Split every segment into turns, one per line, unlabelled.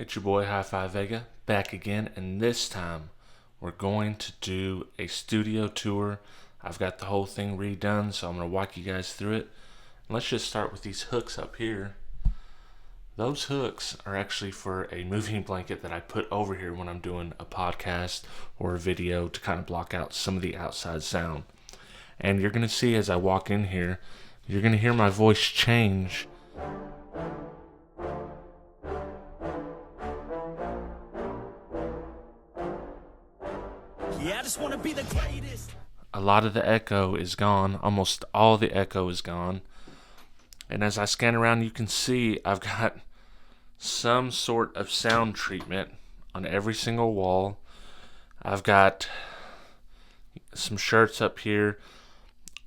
It's your boy HifiVega back again, and this time we're going to do a studio tour. I've got the whole thing redone, so I'm going to walk you guys through it. Let's just start with these hooks up here. Those hooks are actually for a moving blanket that I put over here when I'm doing a podcast or a video to kind of block out some of the outside sound. And you're going to see as I walk in here, you're going to hear my voice change.
Yeah, I just want to be the greatest.
A lot of the echo is gone. Almost all the echo is gone. And as I scan around, you can see I've got some sort of sound treatment on every single wall. I've got some shirts up here.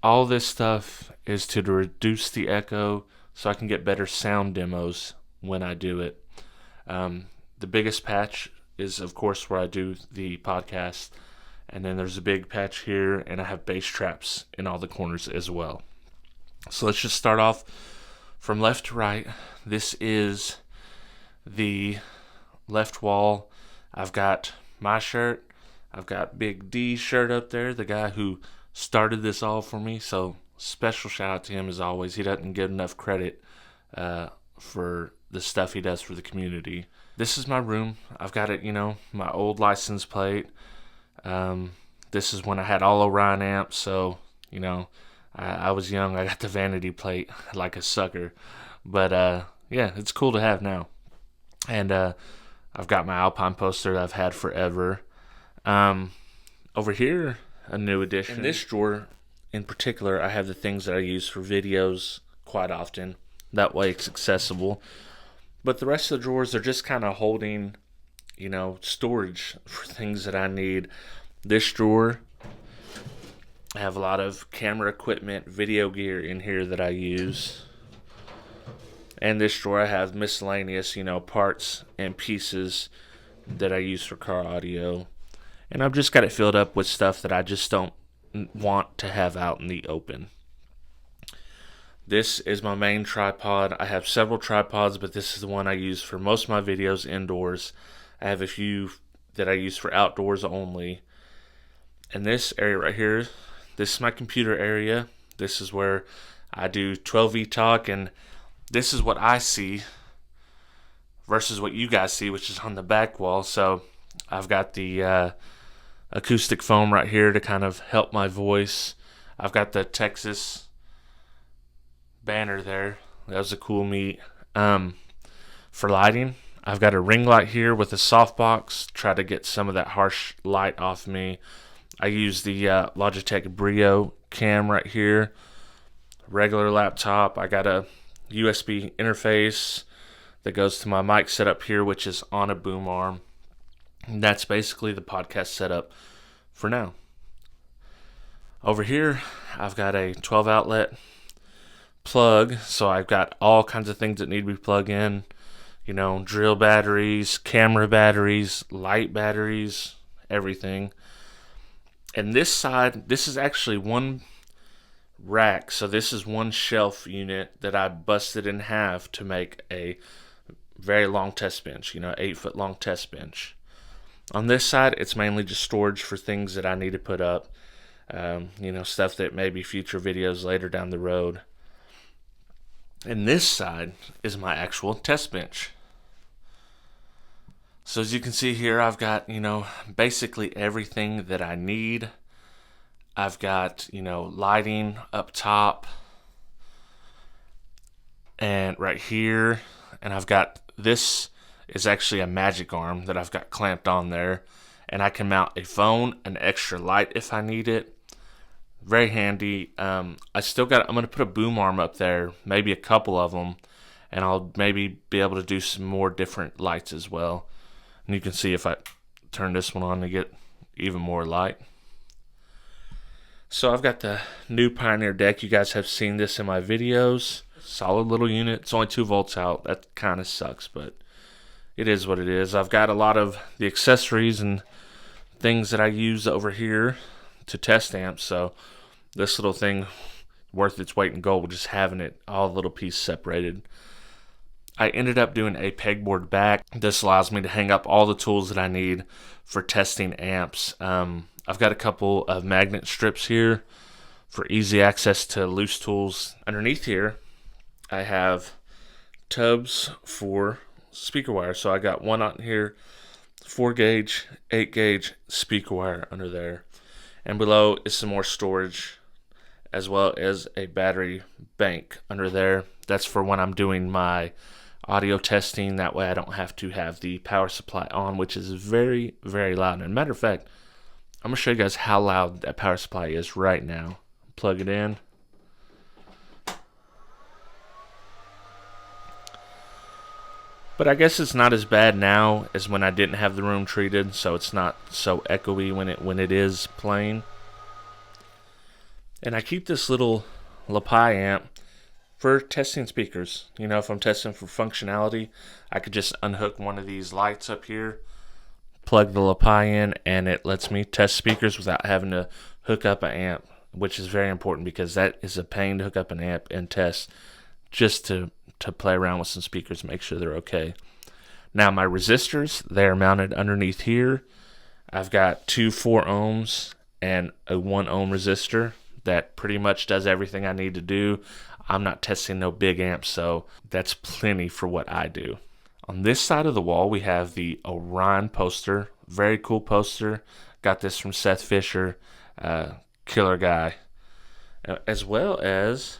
All this stuff is to reduce the echo so I can get better sound demos when I do it. The biggest patch is, of course, where I do the podcast. And then there's a big patch here, and I have bass traps in all the corners as well. So let's just start off from left to right. This is the left wall. I've got my shirt. I've got Big D's shirt up there, the guy who started this all for me. So special shout out to him as always. He doesn't get enough credit for the stuff he does for the community. This is my room. I've got it, my old license plate. This is when I had all Orion amps, so I was young. I got the vanity plate like a sucker, but yeah, it's cool to have now. And I've got my Alpine poster that I've had forever. Over here, a new addition. In this drawer in particular, I have the things that I use for videos quite often. That way it's accessible. But the rest of the drawers are just kind of holding storage for things that I need. This drawer, I have a lot of camera equipment, video gear in here that I use. And this drawer, I have miscellaneous, parts and pieces that I use for car audio. And I've just got it filled up with stuff that I just don't want to have out in the open. This is my main tripod. I have several tripods, but this is the one I use for most of my videos indoors. I have a few that I use for outdoors only. And this area right here, this is my computer area. This is where I do 12V talk, and this is what I see versus what you guys see, which is on the back wall. So I've got the acoustic foam right here to kind of help my voice. I've got the Texas banner there. That was a cool meet. For lighting, I've got a ring light here with a softbox. Try to get some of that harsh light off me. I use the Logitech Brio cam right here. Regular laptop. I got a USB interface that goes to my mic setup here, which is on a boom arm. And that's basically the podcast setup for now. Over here, I've got a 12 outlet plug. So I've got all kinds of things that need to be plugged in. Drill batteries, camera batteries, light batteries, everything. And this side, this is actually one rack. So this is one shelf unit that I busted in half to make a very long test bench, 8-foot long test bench. On this side, it's mainly just storage for things that I need to put up, stuff that may be future videos later down the road. And this side is my actual test bench. So as you can see here, I've got, basically everything that I need. I've got, lighting up top and right here. And I've got, this is actually a magic arm that I've got clamped on there. And I can mount a phone, an extra light if I need it. Very handy. I'm going to put a boom arm up there, maybe a couple of them. And I'll maybe be able to do some more different lights as well. And you can see if I turn this one on to get even more light. So I've got the new Pioneer deck. You guys have seen this in my videos. Solid little unit. It's only 2 volts out. That kind of sucks, but it is what it is. I've got a lot of the accessories and things that I use over here to test amps. So this little thing worth its weight in gold, just having it all little piece separated. I ended up doing a pegboard back. This allows me to hang up all the tools that I need for testing amps. I've got a couple of magnet strips here for easy access to loose tools. Underneath here, I have tubs for speaker wire. So I got one on here, 4 gauge, 8 gauge speaker wire under there. And below is some more storage, as well as a battery bank under there. That's for when I'm doing my audio testing. That way I don't have to have the power supply on, which is very, very loud. And matter of fact, I'm going to show you guys how loud that power supply is right now. Plug it in. But I guess it's not as bad now as when I didn't have the room treated, so it's not so echoey when it is playing. And I keep this little lapel amp for testing speakers. You know, if I'm testing for functionality, I could just unhook one of these lights up here, plug the lapel in, and it lets me test speakers without having to hook up an amp, which is very important because that is a pain to hook up an amp and test just to play around with some speakers, make sure they're okay. Now my resistors, they're mounted underneath here. I've got 2 4 ohms and a 1 ohm resistor that pretty much does everything I need to do. I'm not testing no big amps, so that's plenty for what I do. On this side of the wall, we have the Orion poster. Very cool poster. Got this from Seth Fisher, killer guy. As well as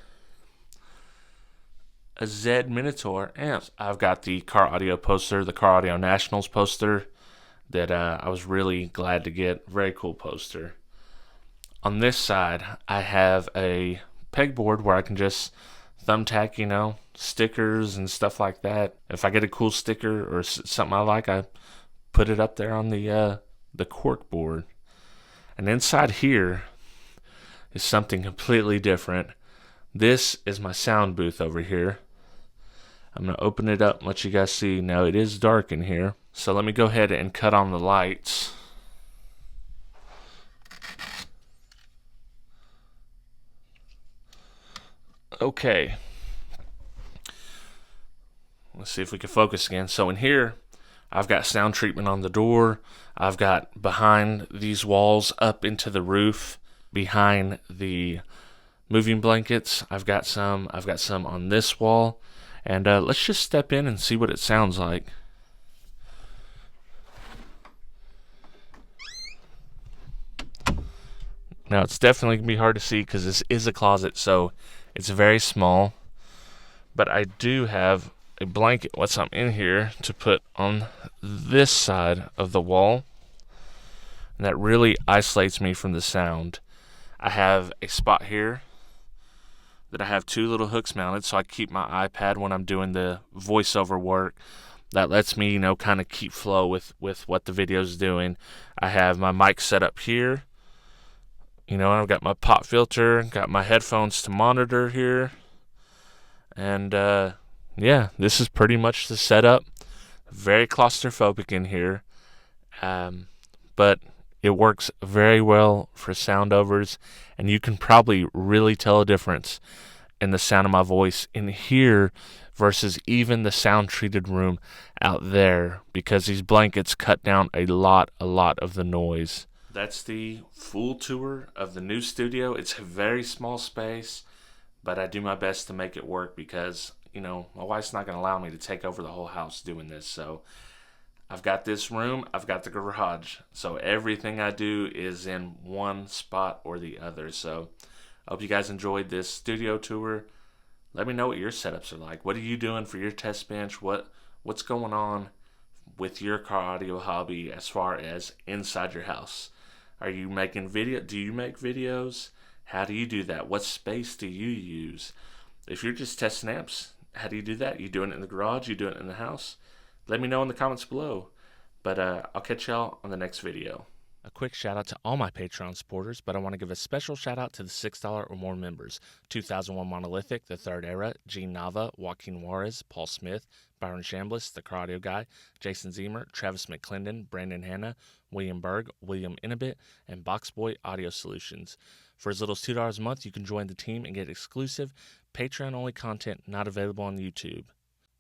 a Z Minotaur amps. I've got the Car Audio poster, the Car Audio Nationals poster that I was really glad to get. Very cool poster. On this side, I have a pegboard where I can just thumbtack, you know, stickers and stuff like that. If I get a cool sticker or something I like, I put it up there on the cork board. And inside here is something completely different. This is my sound booth over here. I'm going to open it up and let you guys see. Now it is dark in here, so let me go ahead and cut on the lights. Okay. Let's see if we can focus again. So in here, I've got sound treatment on the door. I've got behind these walls up into the roof, behind the moving blankets. I've got some on this wall. And let's just step in and see what it sounds like. Now it's definitely going to be hard to see because this is a closet, so it's very small. But I do have a blanket, what's up in here, to put on this side of the wall. And that really isolates me from the sound. I have a spot here that I have 2 little hooks mounted, so I keep my iPad when I'm doing the voiceover work. That lets me, you know, kind of keep flow with what the video's doing. I have my mic set up here. You know, I've got my pop filter, got my headphones to monitor here. And, yeah, this is pretty much the setup. Very claustrophobic in here. But it works very well for soundovers, and you can probably really tell a difference in the sound of my voice in here versus even the sound-treated room out there, because these blankets cut down a lot of the noise. That's the full tour of the new studio. It's a very small space, but I do my best to make it work because, you know, my wife's not going to allow me to take over the whole house doing this, so I've got this room, I've got the garage, so everything I do is in one spot or the other. So I hope you guys enjoyed this studio tour. Let me know what your setups are like. What are you doing for your test bench? What's going on with your car audio hobby as far as inside your house? Are you making video? Do you make videos? How do you do that? What space do you use? If you're just testing amps, how do you do that? You doing it in the garage? You doing it in the house? Let me know in the comments below. But I'll catch y'all on the next video. A quick shout out to all my Patreon supporters, but I want to give a special shout out to the $6 or more members. 2001 Monolithic, The Third Era, Gene Nava, Joaquin Juarez, Paul Smith, Byron Chambliss, The Cardio Guy, Jason Zemer, Travis McClendon, Brandon Hanna, William Berg, William Inabit, and Boxboy Audio Solutions. For as little as $2 a month, you can join the team and get exclusive Patreon-only content not available on YouTube.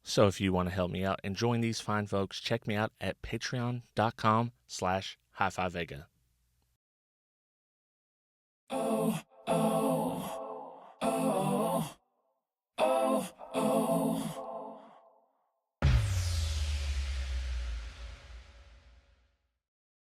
So if you want to help me out and join these fine folks, check me out at patreon.com/HifiVega.
Oh.